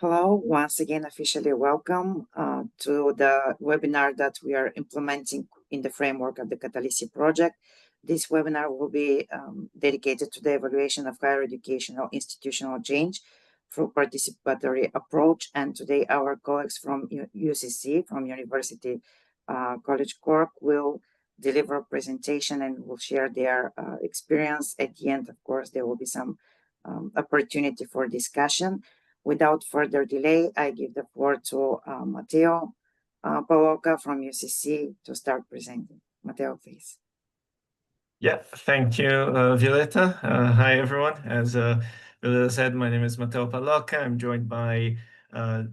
Hello, once again, officially welcome to the webinar that we are implementing in the framework of the CATALISI project. This webinar will be dedicated to the evaluation of higher educational institutional change through participatory approach. And today our colleagues from UCC, from University College Cork, will deliver a presentation and will share their experience. At the end, of course, there will be some opportunity for discussion. Without further delay, I give the floor to Matteo Paloca from UCC to start presenting. Matteo, please. Yeah, thank you, Violeta. Hi, everyone. As Violeta said, my name is Matteo Paloca. I'm joined by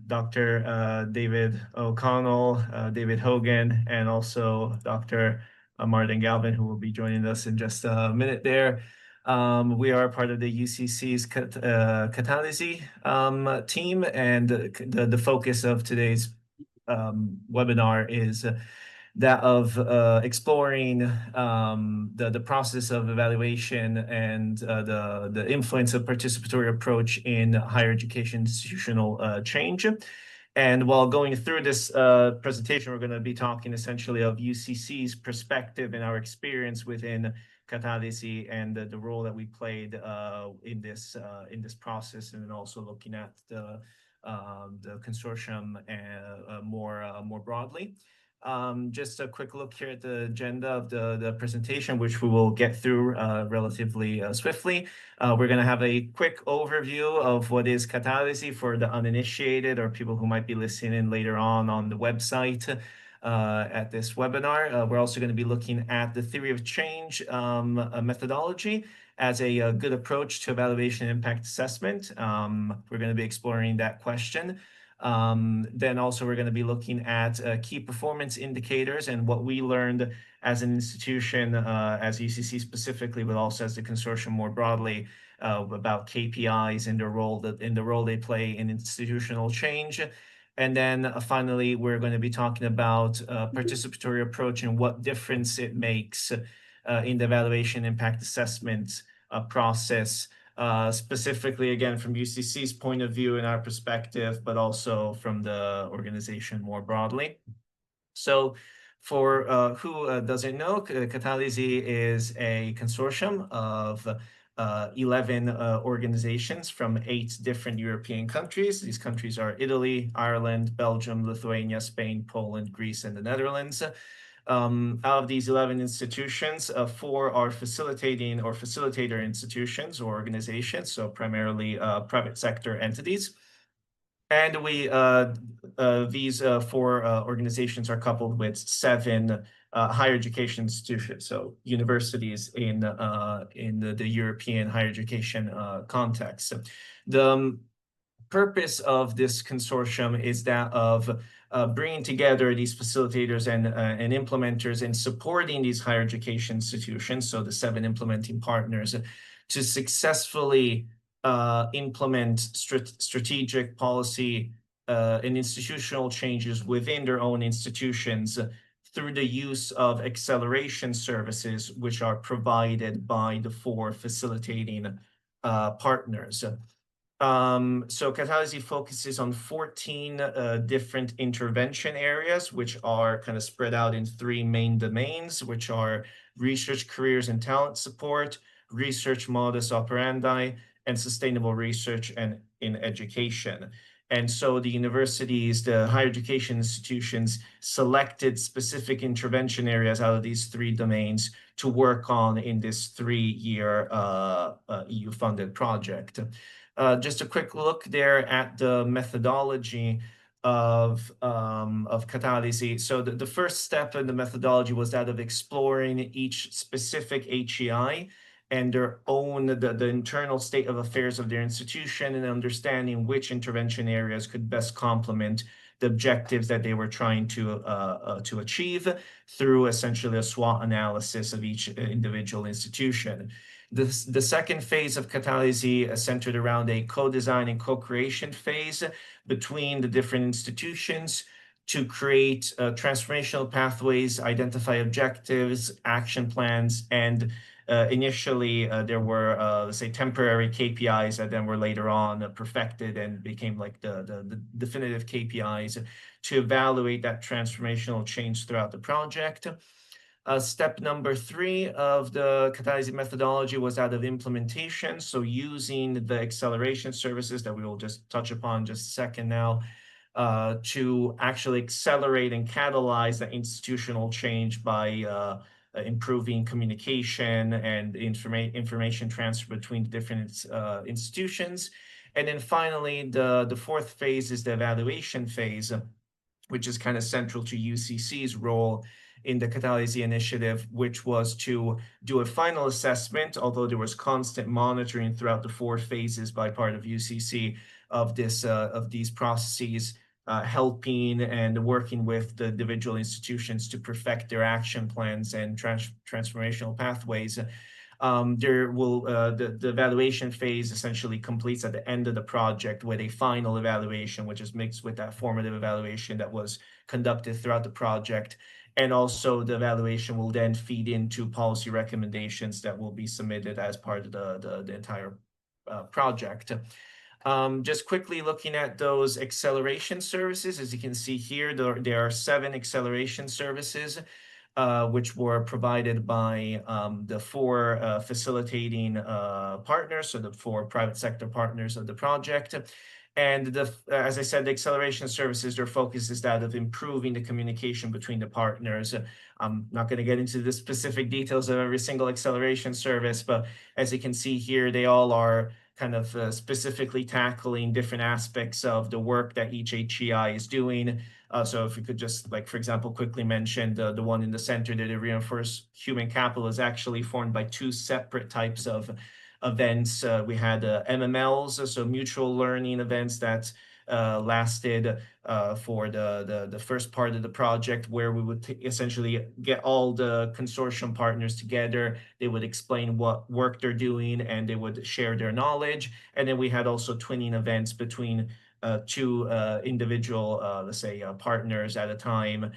Dr. David O'Connell, David Hogan, and also Dr. Martin Galvin, who will be joining us in just a minute there. We are part of the UCC's CATALISI team, and the focus of today's webinar is that of exploring the process of evaluation and the influence of participatory approach in higher education institutional change. And while going through this presentation, we're going to be talking essentially of UCC's perspective and our experience within CATALISI and the role that we played in this process, and then also looking at the consortium more broadly. Just a quick look here at the agenda of the presentation, which we will get through relatively swiftly. We're going to have a quick overview of what is CATALISI for the uninitiated or people who might be listening in later on the website at this webinar. We're also going to be looking at the theory of change methodology as a good approach to evaluation and impact assessment. We're going to be exploring that question. Then also we're going to be looking at key performance indicators and what we learned as an institution, as UCC specifically, but also as the consortium more broadly, about KPIs and the role they play in institutional change. And then finally, we're going to be talking about participatory approach and what difference it makes in the evaluation impact assessment process. Specifically, again, from UCC's point of view and our perspective, but also from the organization more broadly. So for who doesn't know, CATALISI is a consortium of 11 organizations from 8 different European countries. These countries are Italy, Ireland, Belgium, Lithuania, Spain, Poland, Greece, and the Netherlands. Out of these 11 institutions, 4 are facilitating or facilitator institutions or organizations, so primarily private sector entities. And these 4 organizations are coupled with 7 higher education institutions, so universities in the European higher education context. The purpose of this consortium is that of bringing together these facilitators and implementers and supporting these higher education institutions, so the 7 implementing partners, to successfully implement strategic policy and institutional changes within their own institutions through the use of acceleration services, which are provided by the 4 facilitating partners. So CATALISI focuses on 14 different intervention areas, which are kind of spread out in 3 main domains, which are research, careers, and talent support, research modus operandi, and sustainable research and in education. And so the universities, the higher education institutions, selected specific intervention areas out of these 3 domains to work on in this 3-year EU-funded project. Just a quick look there at the methodology of CATALISI. So the first step in the methodology was that of exploring each specific HEI and their own, the internal state of affairs of their institution, and understanding which intervention areas could best complement the objectives that they were trying to achieve through essentially a SWOT analysis of each individual institution. The second phase of CATALISI is centered around a co-design and co-creation phase between the different institutions to create transformational pathways, identify objectives, action plans, and initially there were, let's say, temporary KPIs that then were later on perfected and became like the definitive KPIs to evaluate that transformational change throughout the project. Step number 3 of the CATALISI methodology was that of implementation. So using the acceleration services that we will just touch upon just a second now, to actually accelerate and catalyze the institutional change by improving communication and information transfer between the different institutions. And then finally, the 4th phase is the evaluation phase, which is kind of central to UCC's role in the CATALISI initiative, which was to do a final assessment, although there was constant monitoring throughout the 4 phases by part of UCC of these processes, helping and working with the individual institutions to perfect their action plans and transformational pathways. The evaluation phase essentially completes at the end of the project with a final evaluation, which is mixed with that formative evaluation that was conducted throughout the project. And also the evaluation will then feed into policy recommendations that will be submitted as part of the entire project. Just quickly looking at those acceleration services, as you can see here, there are 7 acceleration services, which were provided by the 4 facilitating partners, so the 4 private sector partners of the project. And as I said, the acceleration services, their focus is that of improving the communication between the partners. I'm not going to get into the specific details of every single acceleration service, but as you can see here, they all are kind of specifically tackling different aspects of the work that each HEI is doing. So if we could just, like, for example, quickly mention the one in the center, that the reinforced human capital is actually formed by 2 separate types of events. We had MMLs, so mutual learning events that lasted for the first part of the project, where we would essentially get all the consortium partners together. They would explain what work they're doing and they would share their knowledge. And then we had also twinning events between 2 individual, let's say, partners at a time,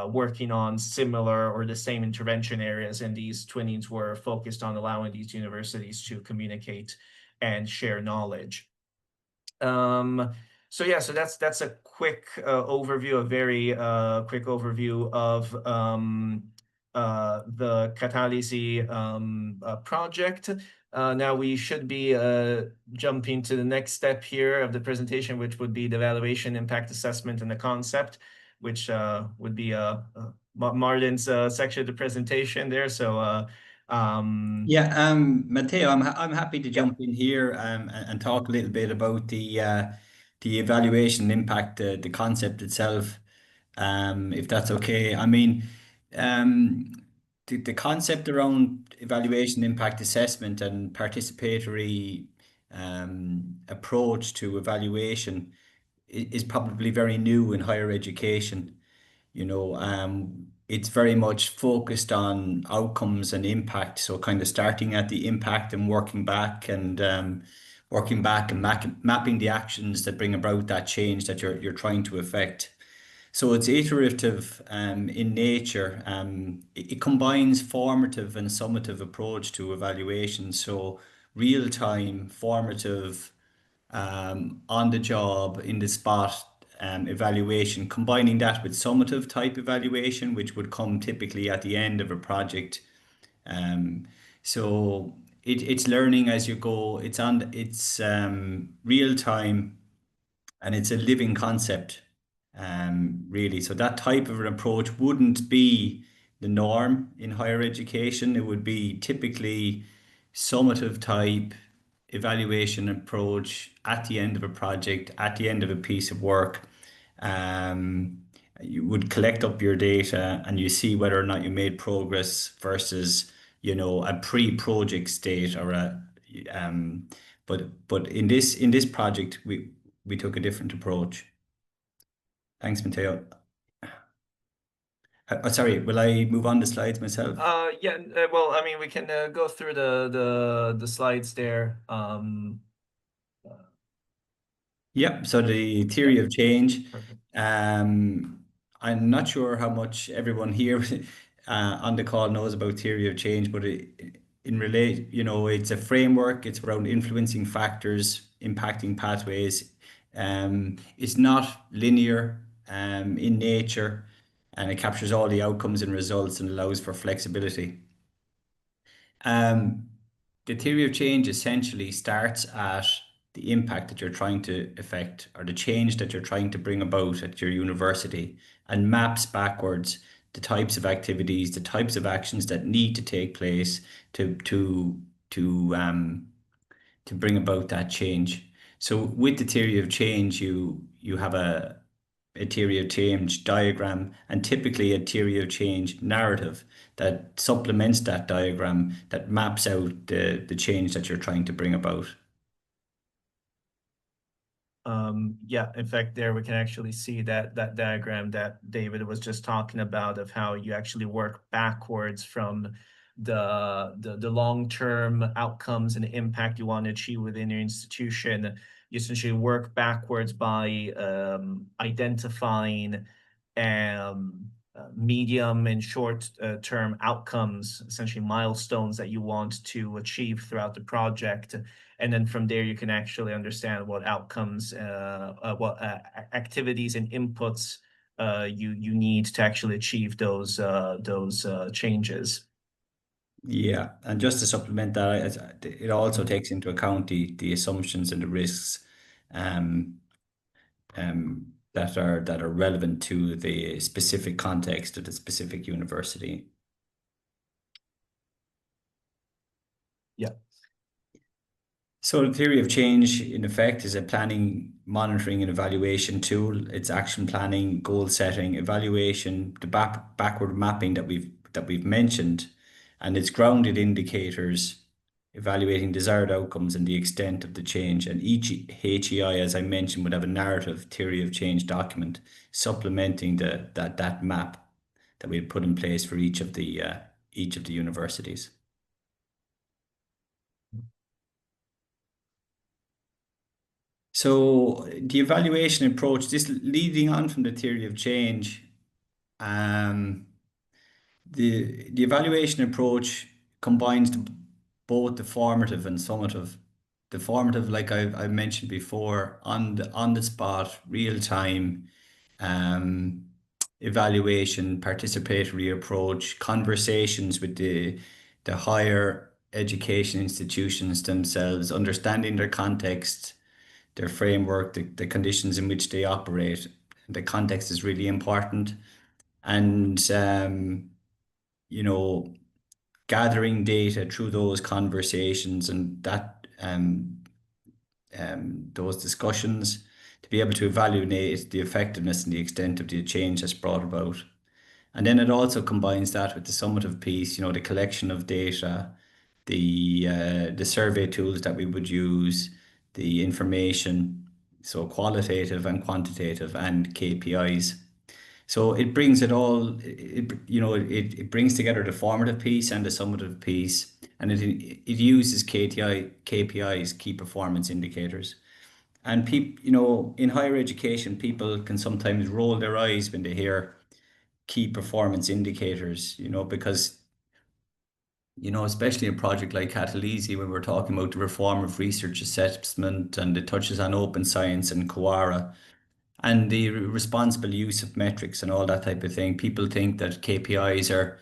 working on similar or the same intervention areas. And these twinnings were focused on allowing these universities to communicate and share knowledge. So yeah, so that's a quick overview, a very quick overview of the CATALISI project. Now we should be jumping to the next step here of the presentation, which would be the evaluation, impact assessment, and the concept, which would be Martin's section of the presentation there. So Matteo, I'm happy to jump in here and talk a little bit about the evaluation impact, the concept itself, if that's okay. I mean, the concept around evaluation impact assessment and participatory approach to evaluation is probably very new in higher education. It's very much focused on outcomes and impact. So kind of starting at the impact and mapping the actions that bring about that change that you're trying to affect. So it's iterative in nature. It combines formative and summative approach to evaluation. So real time, formative, on the job, in the spot evaluation, combining that with summative type evaluation, which would come typically at the end of a project. So it's learning as you go. It's real time, and it's a living concept, really. So that type of an approach wouldn't be the norm in higher education. It would be typically summative type evaluation approach at the end of a project, at the end of a piece of work. You would collect up your data and you see whether or not you made progress versus, a pre-project state or but in this project we took a different approach. Thanks, Matteo. Sorry, will I move on the slides myself? Yeah, well, I mean, we can go through the slides there. Yep. So the theory of change. Perfect. I'm not sure how much everyone here on the call knows about theory of change, but it's a framework. It's around influencing factors, impacting pathways. It's not linear in nature, and it captures all the outcomes and results and allows for flexibility. The theory of change essentially starts at the impact that you're trying to affect or the change that you're trying to bring about at your university and maps backwards the types of activities, the types of actions that need to take place to bring about that change. So with the theory of change, you have a theory of change diagram and typically a theory of change narrative that supplements that diagram that maps out the change that you're trying to bring about. Yeah, in fact, there we can actually see that diagram that David was just talking about of how you actually work backwards from the long-term outcomes and impact you want to achieve within your institution. You essentially work backwards by identifying medium and short term outcomes, essentially milestones that you want to achieve throughout the project. And then from there, you can actually understand what outcomes, what activities and inputs you need to actually achieve those changes. Yeah, and just to supplement that, it also takes into account the assumptions and the risks um, that are relevant to the specific context of the specific university. Yeah. So the theory of change, in effect, is a planning, monitoring, and evaluation tool. It's action planning, goal setting, evaluation, the backward mapping that we've mentioned, and it's grounded indicators, evaluating desired outcomes and the extent of the change. And each HEI, as I mentioned, would have a narrative theory of change document supplementing that map that we put in place for each of the universities. So the evaluation approach, this leading on from the theory of change, the evaluation approach combines both the formative and summative. The formative, like I mentioned before, on the spot, real time, evaluation, participatory approach, conversations with the higher education institutions themselves, understanding their context, their framework, the conditions in which they operate. The context is really important. And, gathering data through those conversations and those discussions to be able to evaluate the effectiveness and the extent of the change that's brought about. And then it also combines that with the summative piece, the collection of data, the survey tools that we would use, the information, so qualitative and quantitative, and KPIs. So it brings it all, it brings together the formative piece and the summative piece, and it uses KPIs, key performance indicators. And people, in higher education, people can sometimes roll their eyes when they hear key performance indicators, because especially a project like CATALISI, when we're talking about the reform of research assessment and it touches on open science and COARA and the responsible use of metrics and all that type of thing, people think that KPIs are,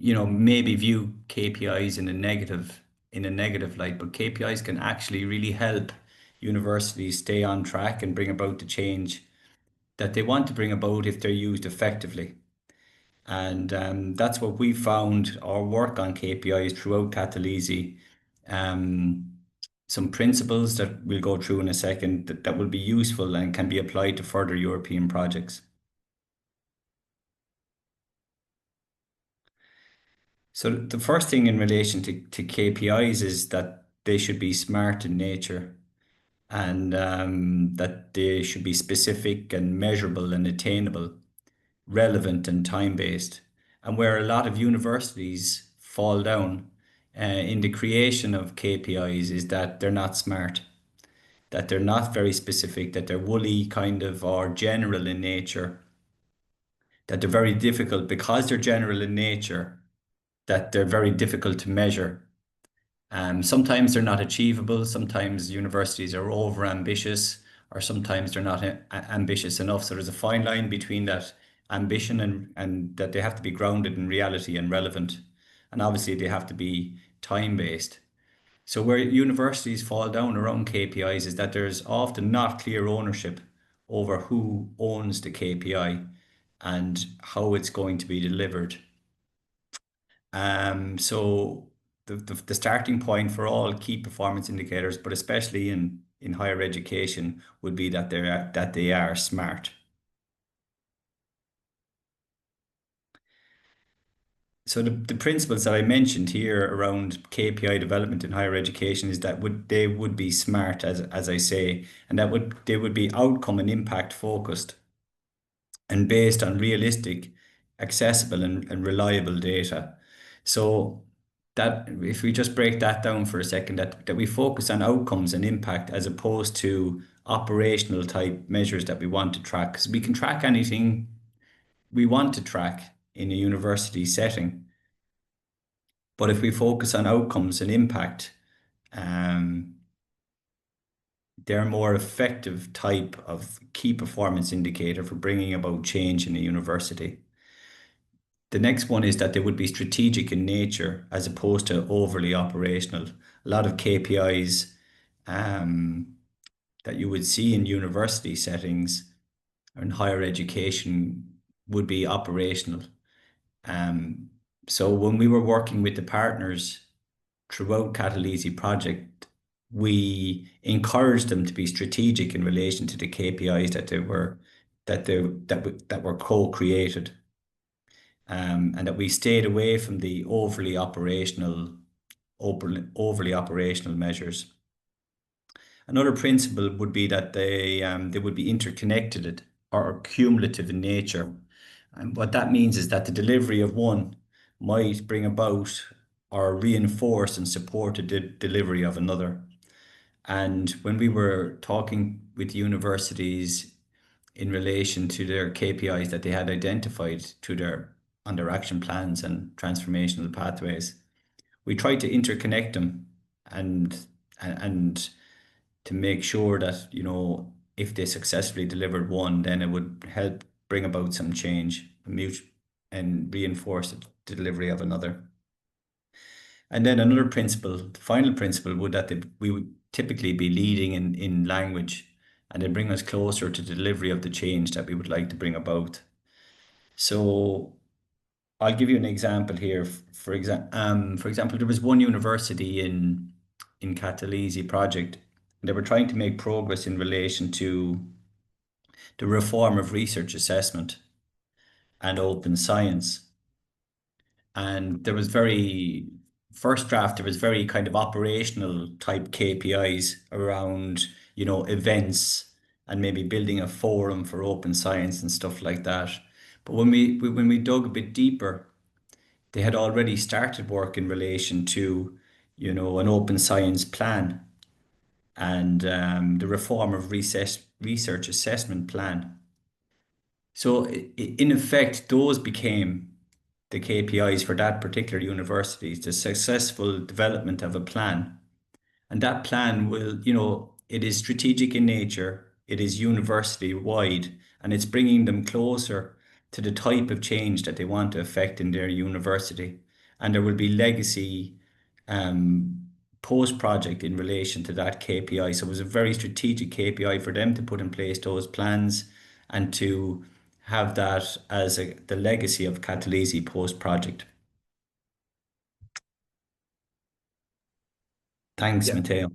maybe view KPIs in a negative light, but KPIs can actually really help universities stay on track and bring about the change that they want to bring about if they're used effectively. And that's what we found our work on KPIs throughout CATALISI. Some principles that we'll go through in a second that will be useful and can be applied to further European projects. So the first thing in relation to KPIs is that they should be smart in nature and that they should be specific and measurable and attainable, relevant and time-based. And where a lot of universities fall down in the creation of KPIs is that they're not smart, that they're not very specific, that they're woolly kind of or general in nature, that they're very difficult because they're general in nature, that they're very difficult to measure Sometimes they're not achievable. Sometimes universities are over ambitious, or sometimes they're not ambitious enough. So there's a fine line between that ambition and that they have to be grounded in reality and relevant. And obviously they have to be time-based. So where universities fall down around KPIs is that there's often not clear ownership over who owns the KPI and how it's going to be delivered. So the starting point for all key performance indicators, but especially in higher education, would be that they are smart. So the principles that I mentioned here around KPI development in higher education is that they would be smart, as I say, and they would be outcome and impact focused and based on realistic, accessible and reliable data. So that if we just break that down for a second, that we focus on outcomes and impact as opposed to operational type measures that we want to track, because we can track anything we want to track in a university setting. But if we focus on outcomes and impact, they're a more effective type of key performance indicator for bringing about change in a university. The next one is that they would be strategic in nature as opposed to overly operational. A lot of KPIs that you would see in university settings or in higher education would be operational. So when we were working with the partners throughout CATALISI project, we encouraged them to be strategic in relation to the KPIs that were co-created, and that we stayed away from the overly operational measures. Another principle would be that they would be interconnected or cumulative in nature. And what that means is that the delivery of one might bring about or reinforce and support the delivery of another. And when we were talking with universities in relation to their KPIs that they had identified on their action plans and transformational pathways, we tried to interconnect them and to make sure that, if they successfully delivered one, then it would help bring about some change and reinforce the delivery of another. And then another principle, the final principle, we would typically be leading in language, and then bring us closer to delivery of the change that we would like to bring about. So I'll give you an example here. For example, there was one university in CATALISI project. They were trying to make progress in relation to the reform of research assessment and open science. And there was first draft, there was very kind of operational type KPIs around, events and maybe building a forum for open science and stuff like that. But when we dug a bit deeper, they had already started work in relation to, an open science plan and the reform of research assessment plan. So in effect, those became the KPIs for that particular university, the successful development of a plan. And that plan will, it is strategic in nature, it is university wide, and it's bringing them closer to the type of change that they want to affect in their university. And there will be legacy post-project in relation to that KPI. So it was a very strategic KPI for them to put in place those plans and to have that as the legacy of CATALISI post-project. Thanks, Matteo.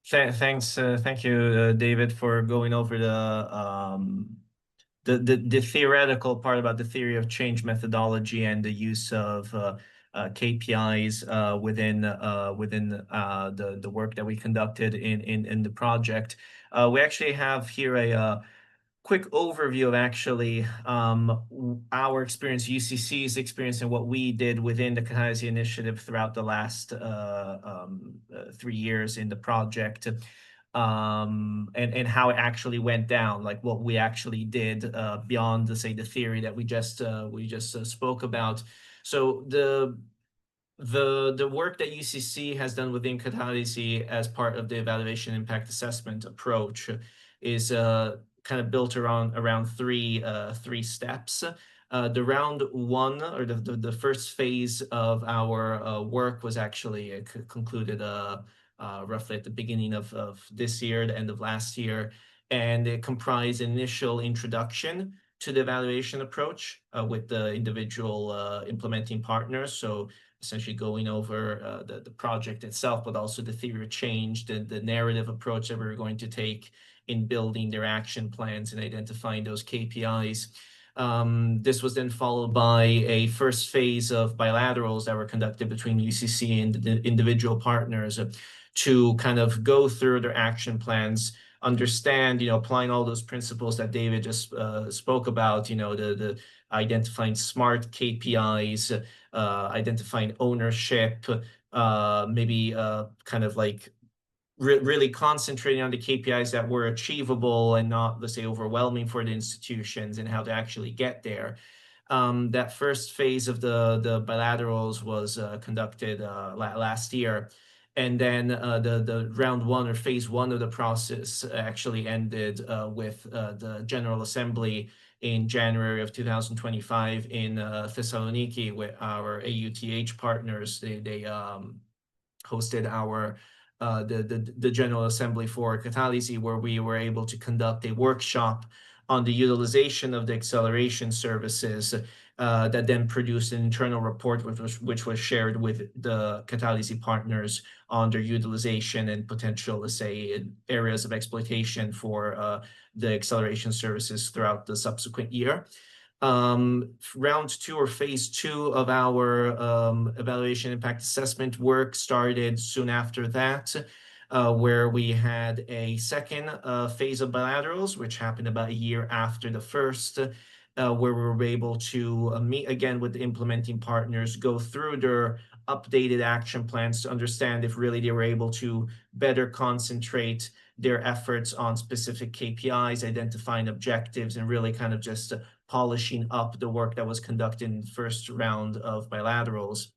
Thanks, thank you, David, for going over the theoretical part about the theory of change methodology and the use of KPIs within the work that we conducted in the project. We actually have here a quick overview of actually our experience, UCC's experience, and what we did within the CATALISI initiative throughout the last 3 years in the project, and how it actually went down, like what we actually did beyond the theory that we just spoke about. So the work that UCC has done within CATALISI as part of the evaluation impact assessment approach is kind of built around three steps. The round one, or the first phase of our work, was actually concluded roughly at the beginning of this year, the end of last year, and it comprised initial introduction to the evaluation approach with the individual implementing partners. So essentially going over the project itself, but also the theory of change, the narrative approach that we were going to take in building their action plans and identifying those KPIs. This was then followed by a first phase of bilaterals that were conducted between UCC and the individual partners to kind of go through their action plans, understand, applying all those principles that David just spoke about, the identifying smart KPIs, identifying ownership, maybe kind of like really concentrating on the KPIs that were achievable and not, let's say, overwhelming for the institutions, and how to actually get there. That first phase of the bilaterals was conducted last year. And then the round one, or phase one of the process, actually ended with the General Assembly in January of 2025 in Thessaloniki with our AUTH partners. They hosted the General Assembly for CATALISI, where we were able to conduct a workshop on the utilization of the acceleration services that then produced an internal report which was shared with the CATALISI partners on their utilization and potential, let's say, areas of exploitation for the acceleration services throughout the subsequent year. Round two, or phase two, of our evaluation impact assessment work started soon after that, where we had a second phase of bilaterals, which happened about a year after the first, where we were able to meet again with the implementing partners, go through their updated action plans to understand if really they were able to better concentrate their efforts on specific KPIs, identifying objectives, and really kind of just polishing up the work that was conducted in the first round of bilaterals.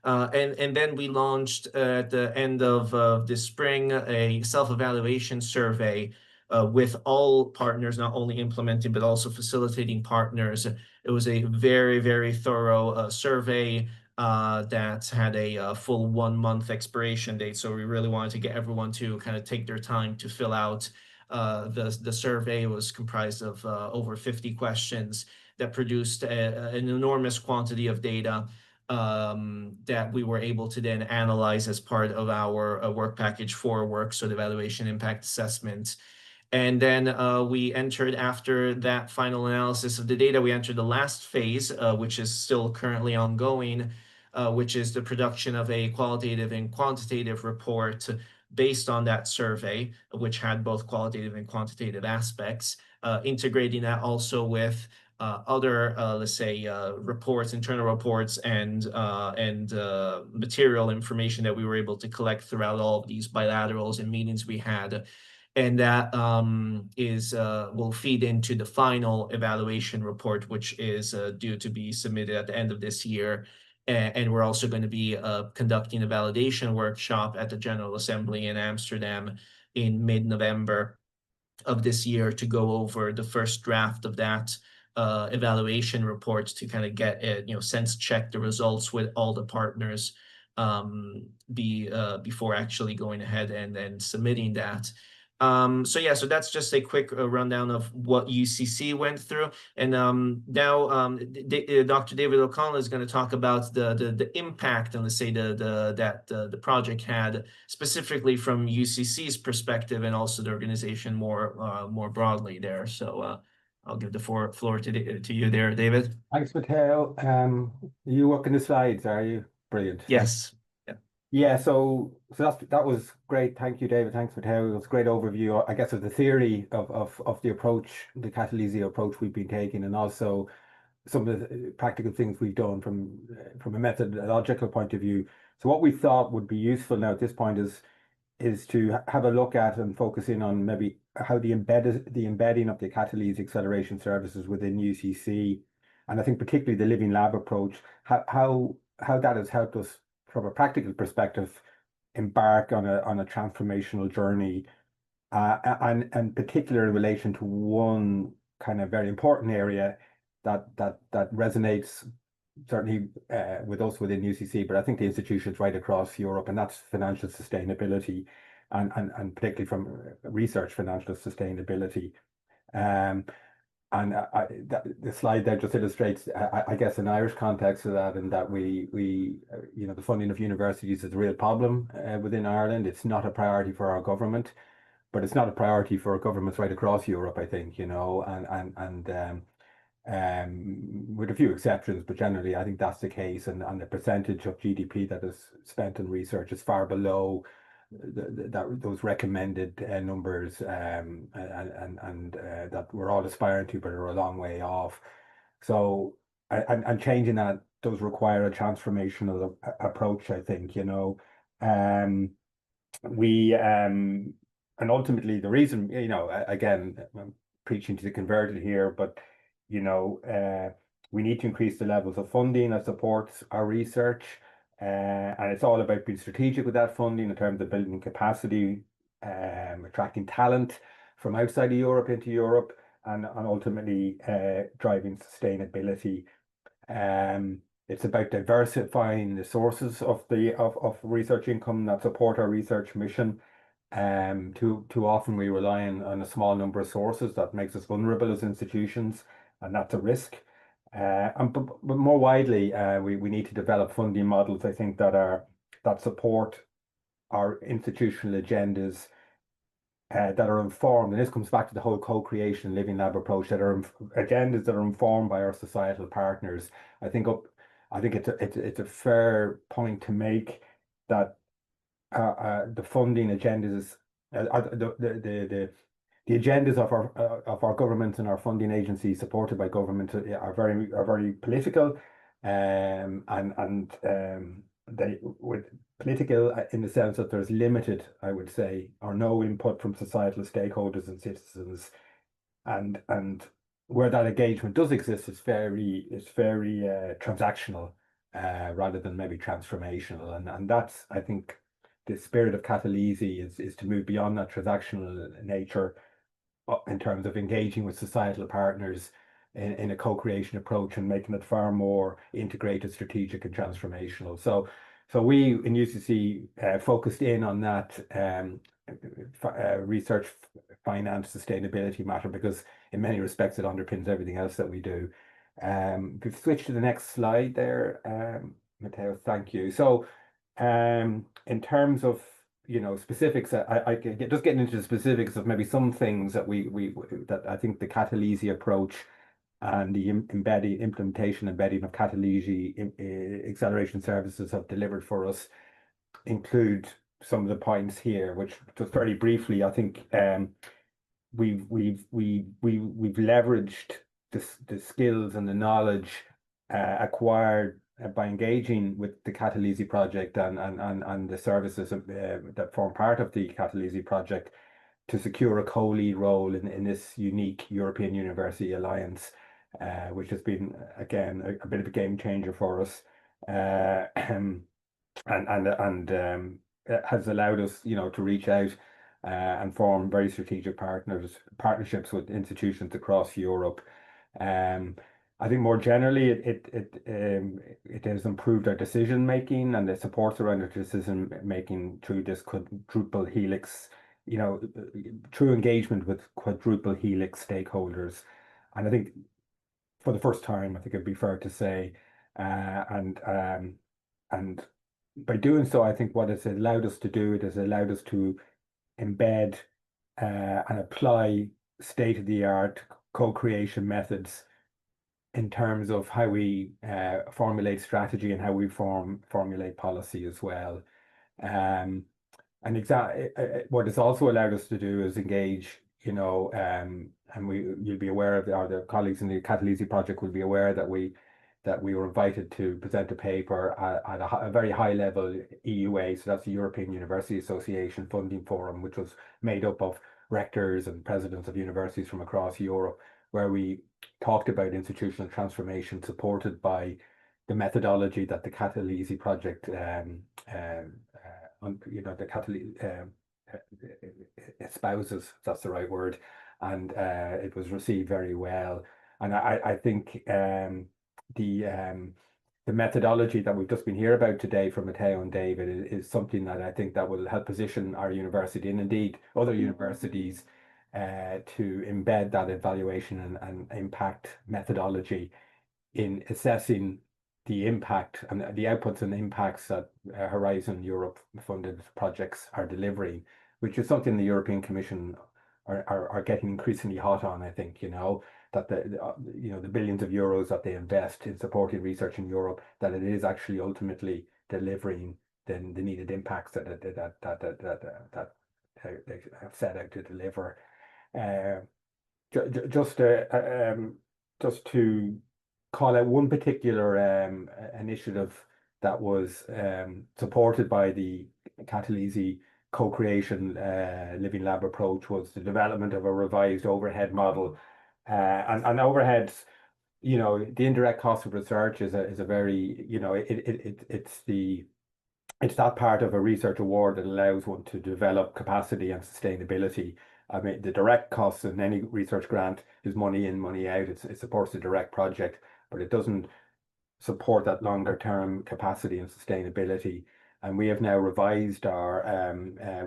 And then we launched at the end of this spring a self-evaluation survey with all partners, not only implementing but also facilitating partners. It was a very, very thorough survey that had a full 1 month expiration date. So we really wanted to get everyone to kind of take their time to fill out the survey. Was comprised of over 50 questions that produced an enormous quantity of data that we were able to then analyze as part of our work package 4 work, so the evaluation impact assessment. And then we entered, after that final analysis of the data, we entered the last phase, which is still currently ongoing, which is the production of a qualitative and quantitative report based on that survey, which had both qualitative and quantitative aspects, integrating that also with other, let's say, reports, internal reports, and material information that we were able to collect throughout all of these bilaterals and meetings we had. And that will feed into the final evaluation report, which is due to be submitted at the end of this year. And we're also going to be conducting a validation workshop at the General Assembly in Amsterdam in mid-November of this year to go over the first draft of that evaluation report, to kind of get sense check the results with all the partners before actually going ahead and submitting that. So that's just a quick rundown of what UCC went through. And now Dr. David O'Connell is going to talk about the impact on, let's say, that the project had specifically from UCC's perspective, and also the organization more broadly there. So I'll give the floor to you there, David. Thanks, Matteo. You working the slides, are you? Brilliant. Yes. Yeah, so that was great. Thank you, David. Thanks, Matteo. It was a great overview, I guess, of the theory of the approach, the CATALISI approach we've been taking, and also some of the practical things we've done from a methodological point of view. So what we thought would be useful now at this point is to have a look at and focus in on maybe how the embedding of the CATALISI acceleration services within UCC, and I think particularly the living lab approach, how how that has helped us from a practical perspective embark on a transformational journey, and particular in relation to one kind of very important area that resonates certainly with us within UCC, but I think the institutions right across Europe, and that's financial sustainability, and particularly from research financial sustainability. And the slide there just illustrates, I guess, an Irish context of that, in that we you know, the funding of universities is a real problem within Ireland. It's not a priority for our government, but it's not a priority for governments right across Europe, I think, you know, with a few exceptions, but generally I think that's the case. And the percentage of GDP that is spent on research is far below those recommended numbers, and that we're all aspiring to, but are a long way off. So, and changing that does require a transformational approach, I think, you know. And ultimately the reason, you know, again, I'm preaching to the converted here, but you know, we need to increase the levels of funding that supports our research. And it's all about being strategic with that funding in terms of building capacity, attracting talent from outside of Europe into Europe, and ultimately driving sustainability. It's about diversifying the sources of research income that support our research mission. Too often we rely on a small number of sources. That makes us vulnerable as institutions, and that's a risk. But more widely, we need to develop funding models, I think, that support our institutional agendas, that are informed, and this comes back to the whole co-creation living lab approach, that are agendas that are informed by our societal partners. I think it's a fair point to make that the funding agendas, the agendas of our governments and our funding agencies supported by government are very political, and they with political in the sense that there's limited, I would say, or no input from societal stakeholders and citizens, and where that engagement does exist, it's very transactional, rather than maybe transformational, and that's, I think, the spirit of CATALISI is to move beyond that transactional nature in terms of engaging with societal partners in a co-creation approach and making it far more integrated, strategic, and transformational. So we in UCC focused in on that research, finance, sustainability matter, because in many respects it underpins everything else that we do. If we switch to the next slide there, Matteo, thank you. So in terms of, you know, specifics, I just getting into the specifics of maybe some things that that I think the CATALISI approach and the implementation embedding of CATALISI acceleration services have delivered for us include some of the points here, which just very briefly, I think we've leveraged the skills and the knowledge acquired by engaging with the CATALISI project and the services that form part of the CATALISI project to secure a co-lead role in this unique European University Alliance, which has been, again, a bit of a game changer for us, and has allowed us, you know, to reach out and form very strategic partnerships with institutions across Europe. I think more generally, it has improved our decision making and the supports around our decision making through this quadruple helix, you know, true engagement with quadruple helix stakeholders. And I think for the first time, I think it'd be fair to say, and by doing so, I think what it's allowed us to do, it has allowed us to embed and apply state-of-the-art co-creation methods in terms of how we formulate strategy and how we formulate policy as well. And what it's also allowed us to do is engage, you know, and you'll be aware of, or the colleagues in the CATALISI project will be aware that we were invited to present a paper at a very high level EUA, so that's the European University Association funding forum, which was made up of rectors and presidents of universities from across Europe, where we talked about institutional transformation supported by the methodology that the CATALISI project, espouses, if that's the right word, and it was received very well. And I think the methodology that we've just been hearing about today from Matteo and David is something that I think that will help position our university, and indeed other universities, to embed that evaluation and impact methodology in assessing the impact and the outputs and impacts that Horizon Europe funded projects are delivering, which is something the European Commission are getting increasingly hot on. I think, that the billions of euros that they invest in supporting research in Europe, that it is actually ultimately delivering the needed impacts that they have set out to deliver. Just to call out one particular initiative that was supported by the CATALISI co-creation living lab approach, was the development of a revised overhead model. And overheads, the indirect cost of research is a very, it's that part of a research award that allows one to develop capacity and sustainability. I mean, the direct costs in any research grant is money in, money out. It supports the direct project, but it doesn't support that longer term capacity and sustainability. And we have now revised our,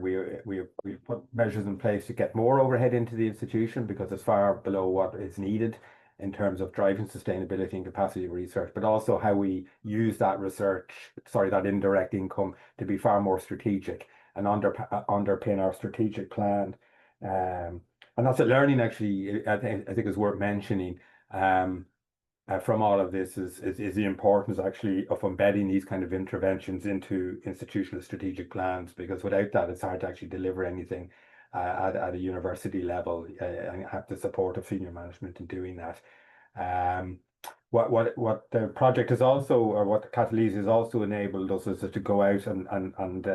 we've put measures in place to get more overhead into the institution, because it's far below what is needed in terms of driving sustainability and capacity research, but also how we use that that indirect income to be far more strategic and underpin our strategic plan. And that's a learning, actually, I think is worth mentioning. From all of this is the importance, actually, of embedding these kind of interventions into institutional strategic plans, because without that, it's hard to actually deliver anything at a university level and have the support of senior management in doing that. What the project is also, or what the CATALISI has also enabled us, is to go out and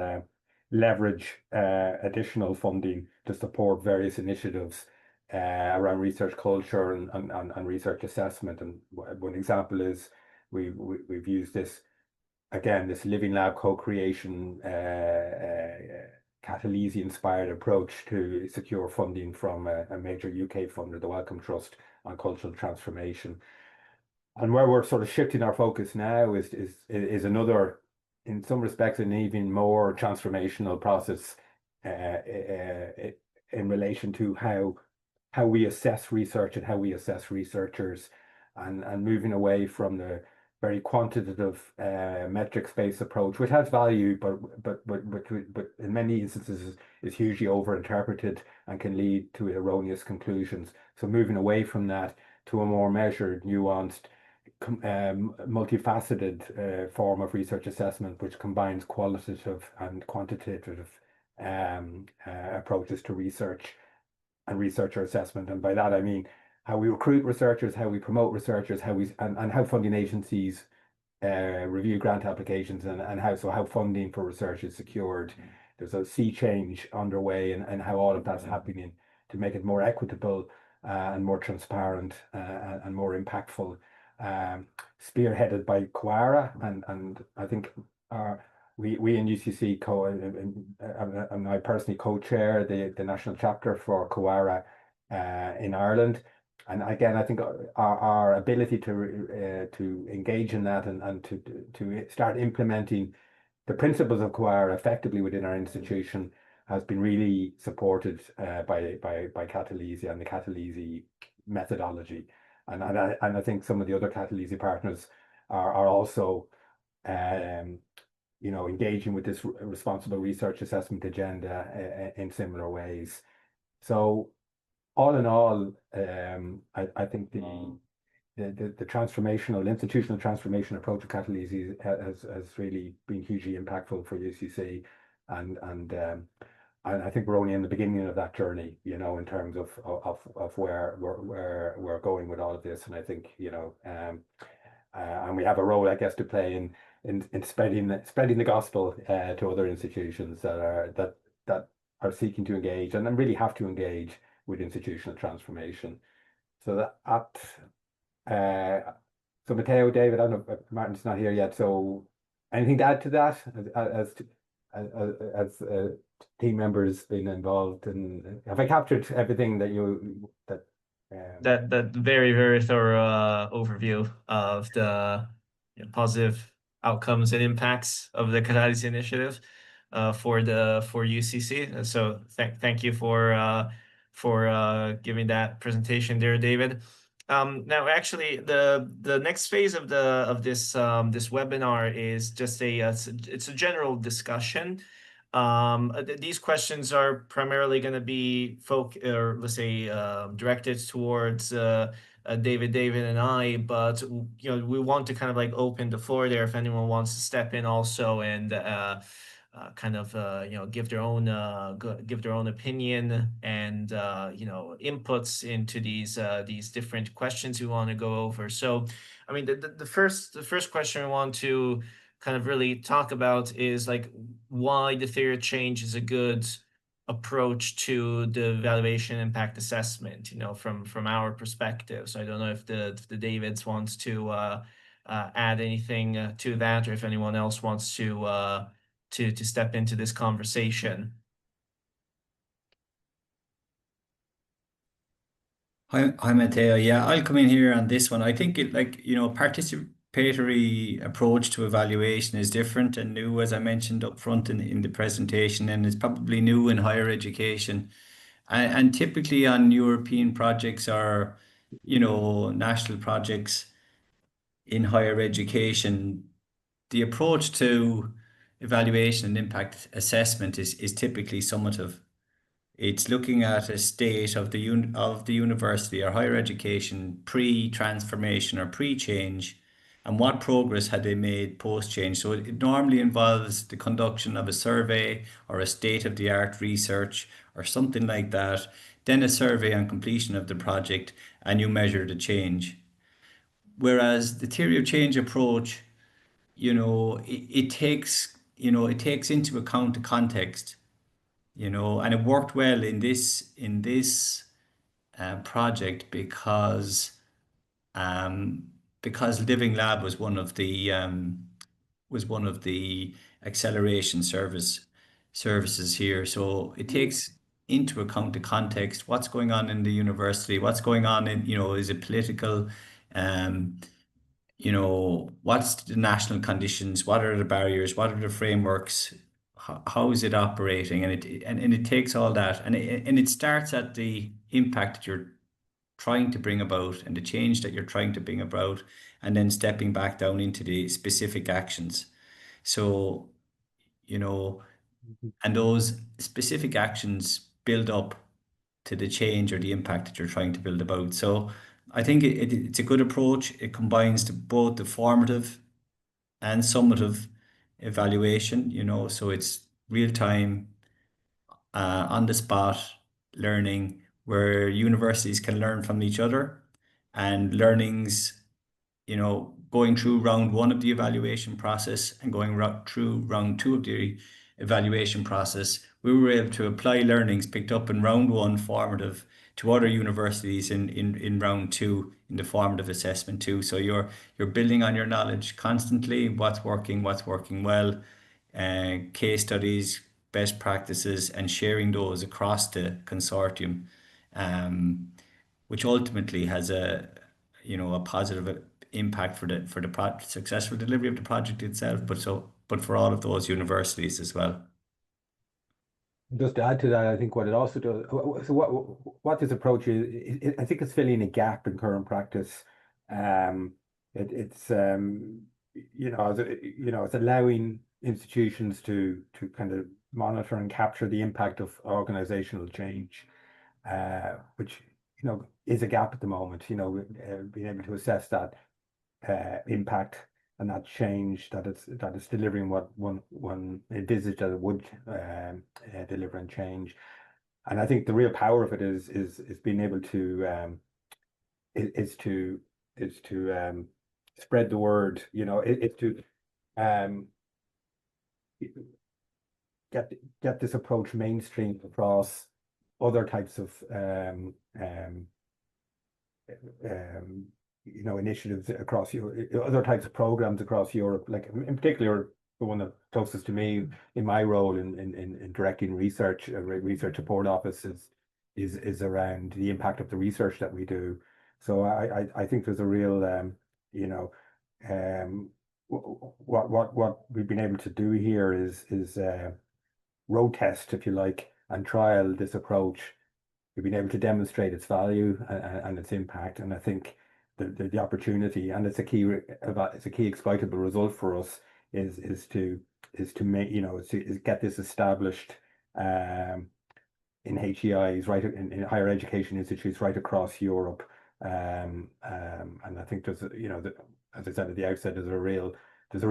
leverage additional funding to support various initiatives around research culture and research assessment. And one example is we've used this living lab co-creation CATALISI inspired approach to secure funding from a major UK funder, the Wellcome Trust, on cultural transformation. And where we're sort of shifting our focus now is another, in some respects, an even more transformational process in relation to how we assess research and how we assess researchers, and moving away from the very quantitative metrics-based approach, which has value, but in many instances is hugely overinterpreted and can lead to erroneous conclusions. So moving away from that to a more measured, nuanced, multifaceted form of research assessment, which combines qualitative and quantitative approaches to research and researcher assessment. And by that I mean how we recruit researchers, how we promote researchers, and how funding agencies review grant applications, and how funding for research is secured. There's a sea change underway, and how all of that's happening to make it more equitable and more transparent and more impactful. Spearheaded by Quora, and I think we in UCC and I personally co-chair the national chapter for Quora in Ireland. And again, I think our ability to engage in that and to start implementing the principles of Quora effectively within our institution has been really supported by CATALISI and the CATALISI methodology. And I think some of the other CATALISI partners are also engaging with this responsible research assessment agenda in similar ways. So all in all, I think the transformational, institutional transformation approach of CATALISI has really been hugely impactful for UCC, and I think we're only in the beginning of that journey, in terms of where we're going with all of this. And I think, and we have a role, I guess, to play in spreading the gospel to other institutions that are seeking to engage and really have to engage with institutional transformation. So So Matteo, David, I don't know if Martin's not here yet. So anything to add to that as team members being involved? And have I captured everything that that very, very thorough overview of the positive outcomes and impacts of the CATALISI initiative for UCC. So thank you for giving that presentation there, David. Now, actually, the next phase of this webinar is just it's a general discussion. These questions are primarily going to be directed towards David, and I, but we want to kind of like open the floor there if anyone wants to step in also and give their own opinion and inputs into these different questions we want to go over. So, I mean, the first question we want to kind of really talk about is like why the theory of change is a good approach to the evaluation impact assessment, from our perspective. So I don't know if the Davids wants to add anything to that, or if anyone else wants to step into this conversation. Hi, Matteo. Yeah, I'll come in here on this one. I think participatory approach to evaluation is different and new, as I mentioned up front in the presentation, and it's probably new in higher education. And typically on European projects or, national projects in higher education, the approach to evaluation and impact assessment is typically summative. It's looking at a state of the university or higher education pre-transformation or pre-change, and what progress had they made post-change. So it normally involves the conduction of a survey or a state-of-the-art research or something like that, then a survey on completion of the project, and you measure the change. Whereas the theory of change approach, it takes into account the context. And it worked well in this project because Living Lab was one of the acceleration services here. So it takes into account the context, what's going on in the university, what's going on in, is it political, what's the national conditions, what are the barriers, what are the frameworks, how is it operating, and it takes all that, and it starts at the impact that you're trying to bring about and the change that you're trying to bring about, and then stepping back down into the specific actions. So, and those specific actions build up to the change or the impact that you're trying to build about. So I think it's a good approach. It combines both the formative and summative evaluation, so it's real time, on the spot learning where universities can learn from each other, and learnings, going through round one of the evaluation process and going through round two of the evaluation process, we were able to apply learnings picked up in round one formative to other universities in round two in the formative assessment too. So you're building on your knowledge constantly, what's working well, case studies, best practices, and sharing those across the consortium, which ultimately has a positive impact for the successful delivery of the project itself, but for all of those universities as well. Just to add to that, I think what it also does, so what this approach is, I think it's filling a gap in current practice. It's it's allowing institutions to kind of monitor and capture the impact of organizational change, which is a gap at the moment. Being able to assess that impact and that change that it's delivering what one envisaged that it would deliver and change. And I think the real power of it is being able to spread the word. It's to get this approach mainstream across other types of initiatives across Europe, other types of programs across Europe, like in particular, the one that closest to me in my role in directing research, research support office is around the impact of the research that we do. So I think there's a real, what we've been able to do here is road test, if you like, and trial this approach. We've been able to demonstrate its value and its impact, and I think the opportunity, and it's a key exploitable result for us, is to make is get this established in HEIs, right, in higher education institutes right across Europe, and I think there's as I said at the outset, there's a real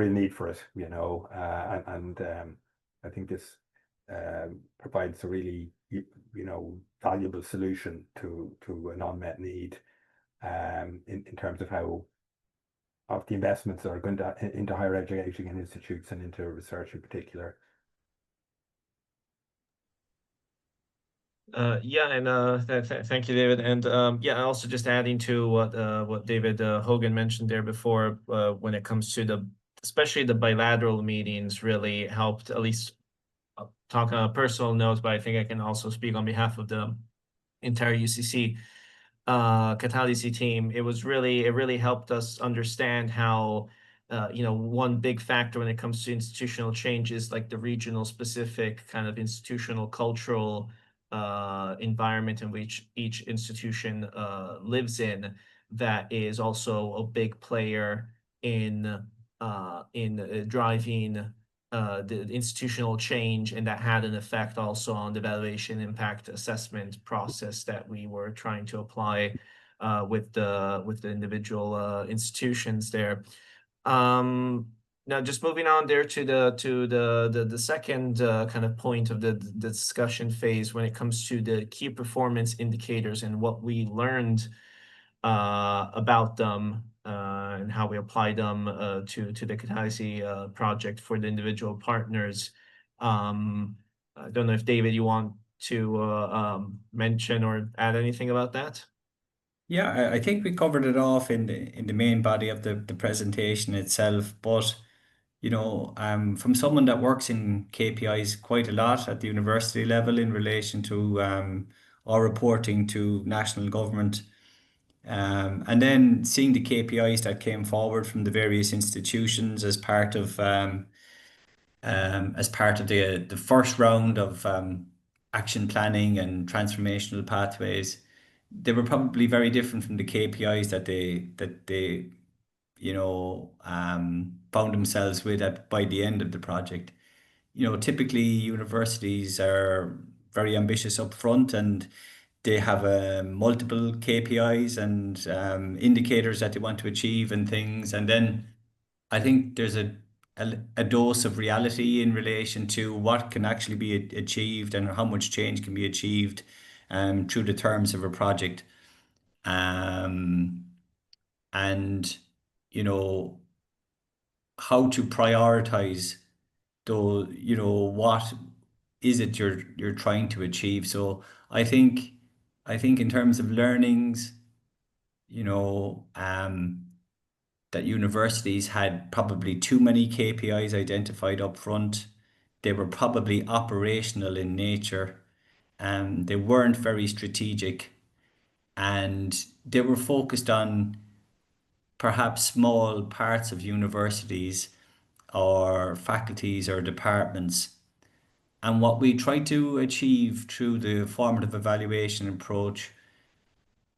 need for it, and I think this provides a really valuable solution to an unmet need in terms of how of the investments that are going into higher education and institutes and into research in particular. Thank you, David. And also just adding to what David Hogan mentioned there before, when it comes to especially the bilateral meetings, really helped, at least talk on a personal note, but I think I can also speak on behalf of the entire UCC CATALISI team. It really helped us understand how one big factor when it comes to institutional change is like the regional specific kind of institutional cultural environment in which each institution lives in, that is also a big player in driving the institutional change, and that had an effect also on the evaluation impact assessment process that we were trying to apply with the individual institutions there. Now, just moving on there to the second kind of point of the discussion phase when it comes to the key performance indicators and what we learned about them and how we apply them to the CATALISI project for the individual partners. I don't know if David, you want to mention or add anything about that? Yeah, I think we covered it off in the main body of the presentation itself, but from someone that works in KPIs quite a lot at the university level in relation to our reporting to national government, and then seeing the KPIs that came forward from the various institutions as part of the first round of action planning and transformational pathways, they were probably very different from the KPIs that they found themselves with by the end of the project. Typically universities are very ambitious up front, and they have multiple KPIs and indicators that they want to achieve and things. And then I think there's a dose of reality in relation to what can actually be achieved and how much change can be achieved through the terms of a project. And how to prioritize what is it you're trying to achieve. So I think in terms of learnings, that universities had probably too many KPIs identified up front. They were probably operational in nature, and they weren't very strategic, and they were focused on perhaps small parts of universities or faculties or departments. And what we tried to achieve through the formative evaluation approach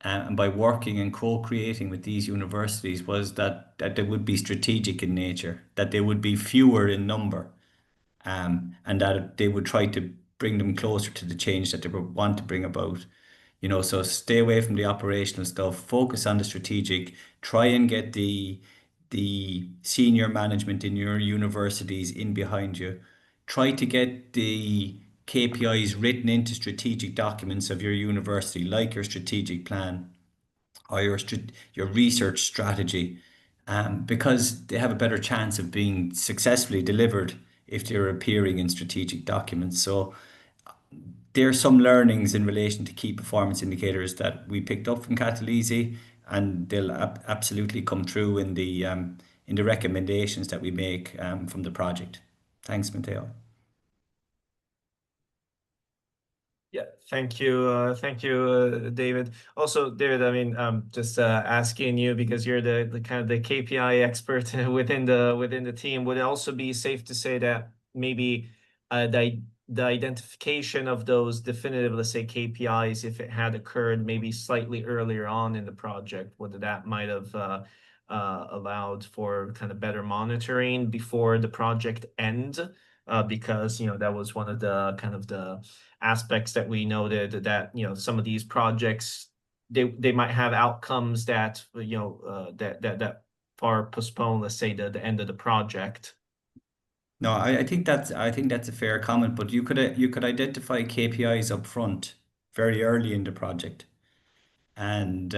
and by working and co-creating with these universities was that they would be strategic in nature, that they would be fewer in number, and that they would try to bring them closer to the change that they would want to bring about. So stay away from the operational stuff, focus on the strategic, try and get the senior management in your universities in behind you. Try to get the KPIs written into strategic documents of your university, like your strategic plan or your research strategy, because they have a better chance of being successfully delivered if they're appearing in strategic documents. So there are some learnings in relation to key performance indicators that we picked up from CATALISI, and they'll absolutely come through in the recommendations that we make from the project. Thanks, Matteo. Yeah, thank you, David. Also, David, I mean, just asking you because you're the kind of the KPI expert within the team. Would it also be safe to say that maybe the identification of those definitive, let's say, KPIs, if it had occurred maybe slightly earlier on in the project, whether that might have allowed for kind of better monitoring before the project end? Because that was one of the kind of the aspects that we noted, that some of these projects, they might have outcomes that that far postpone, let's say, the end of the project. No, I think that's a fair comment, but you could identify KPIs up front very early in the project, and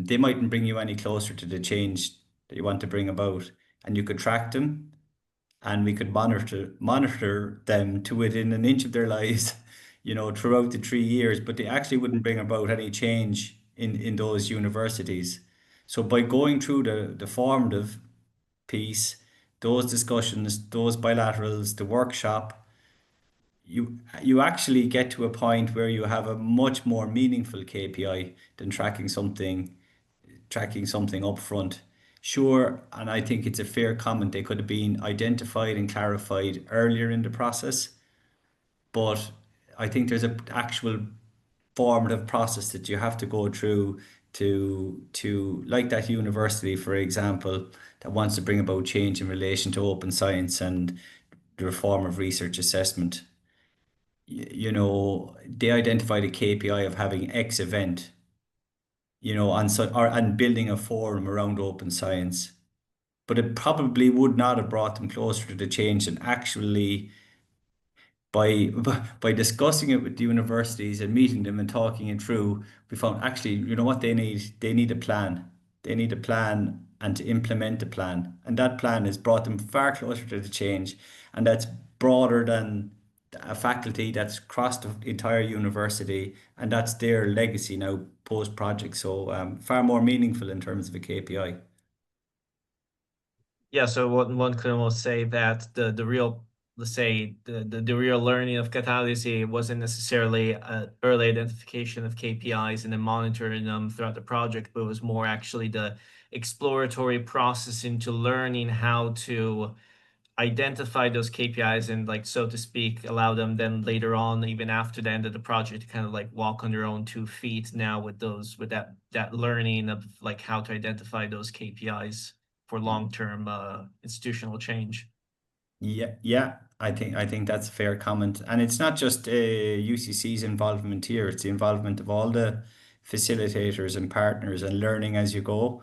they mightn't bring you any closer to the change that you want to bring about, and you could track them, and we could monitor them to within an inch of their lives, throughout the 3 years, but they actually wouldn't bring about any change in those universities. So by going through the formative piece, those discussions, those bilaterals, the workshop, you actually get to a point where you have a much more meaningful KPI than tracking something up front. Sure, and I think it's a fair comment, they could have been identified and clarified earlier in the process, but I think there's an actual formative process that you have to go through to like that university, for example, that wants to bring about change in relation to open science and the reform of research assessment. They identified a KPI of having X event, and building a forum around open science. But it probably would not have brought them closer to the change, and actually by by discussing it with the universities and meeting them and talking it through, we found actually, what they need? They need a plan. They need a plan and to implement the plan. And that plan has brought them far closer to the change. And that's broader than a faculty, that's across the entire university. And that's their legacy now post-project. So far more meaningful in terms of a KPI. Yeah, so one could almost say that the real, let's say, the real learning of CATALISI wasn't necessarily early identification of KPIs and then monitoring them throughout the project, but it was more actually the exploratory process into learning how to identify those KPIs and, like, so to speak, allow them then later on, even after the end of the project, to kind of like walk on their own 2 feet now with that learning of like how to identify those KPIs for long-term institutional change. Yeah, I think that's a fair comment, and it's not just UCC's involvement here; it's the involvement of all the facilitators and partners and learning as you go,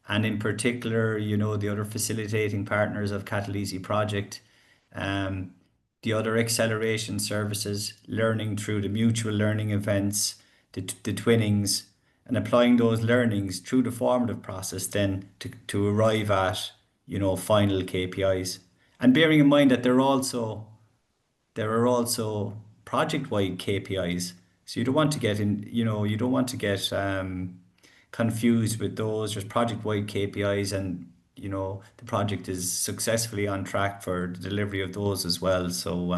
and in particular, the other facilitating partners of CATALISI project, um, the other acceleration services, learning through the mutual learning events, the twinnings, and applying those learnings through the formative process, then to arrive at final KPIs. And bearing in mind that there are also project-wide KPIs. So you don't want to get confused with those. There's project-wide KPIs, and the project is successfully on track for the delivery of those as well. So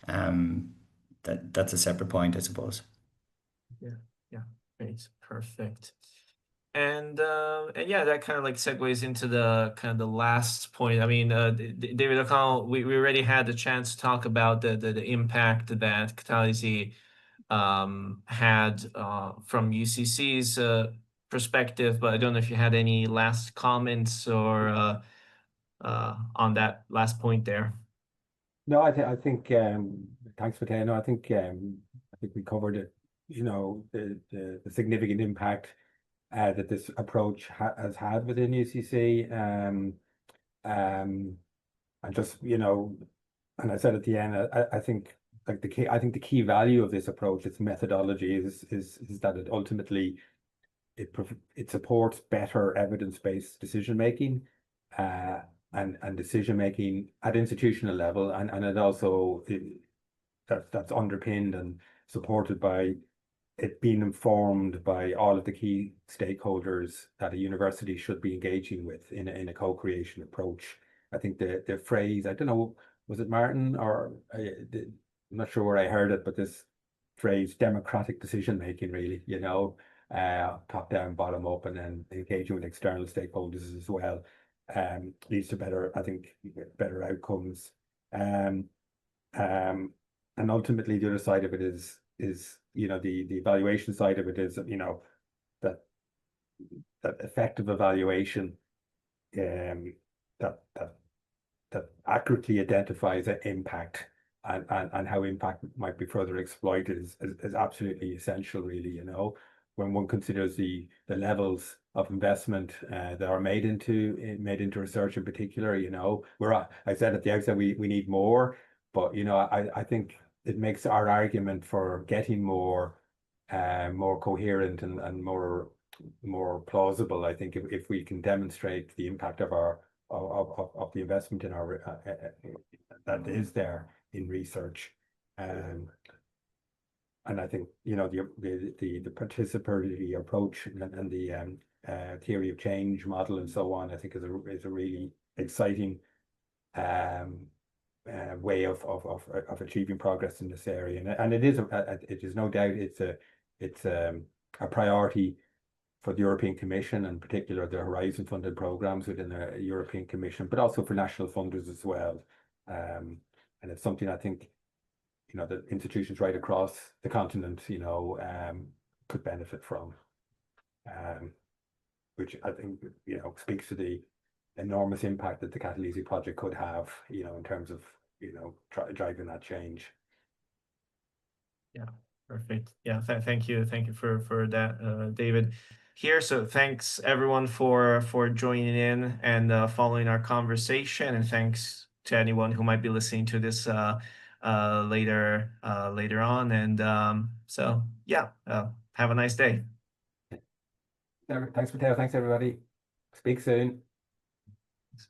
that's a separate point, I suppose. Yeah, great, perfect. And yeah, that kind of like segues into the kind of the last point. I mean, David O'Connell, we already had the chance to talk about the impact that CATALISI had from UCC's perspective, but I don't know if you had any last comments or on that last point there. No, I think thanks, Matteo. No, I think we covered it. The significant impact that this approach has had within UCC. And just, and I said at the end, I think like the key value of this approach, its methodology, is that it ultimately it supports better evidence-based decision making, and decision making at institutional level, and it also that's underpinned and supported by it being informed by all of the key stakeholders that a university should be engaging with in a co-creation approach. I think the phrase, I don't know, was it Martin or I'm not sure where I heard it, but this phrase democratic decision making, really, you know, top down, bottom up, and then engaging with external stakeholders as well, leads to better, I think, better outcomes. And ultimately the other side of it is you know, the evaluation side of it is, you know, that effective evaluation that accurately identifies an impact and how impact might be further exploited is absolutely essential, really, you know, when one considers the levels of investment that are made into research in particular. You know, I said at the outset we need more, but you know, I think it makes our argument for getting more coherent and more plausible. I think if we can demonstrate the impact of the investment in our that is there in research, and I think, you know, the participatory approach and the theory of change model and so on, I think is a really exciting way of achieving progress in this area, and it is no doubt it's a priority for the European Commission, and in particular the Horizon funded programs within the European Commission, but also for national funders as well. And it's something I think, you know, the institutions right across the continent, you know, could benefit from, which I think, you know, speaks to the enormous impact that the CATALISI project could have, you know, in terms of, you know, driving that change. Yeah, perfect. Yeah, thank you for that, David. Here, so thanks everyone for joining in and following our conversation, and thanks to anyone who might be listening to this later on. And so yeah, have a nice day. Thanks, Matteo. Thanks, everybody. Speak soon.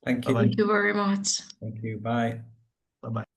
Thank you. Bye-bye. Thank you very much. Thank you. Bye. Bye-bye.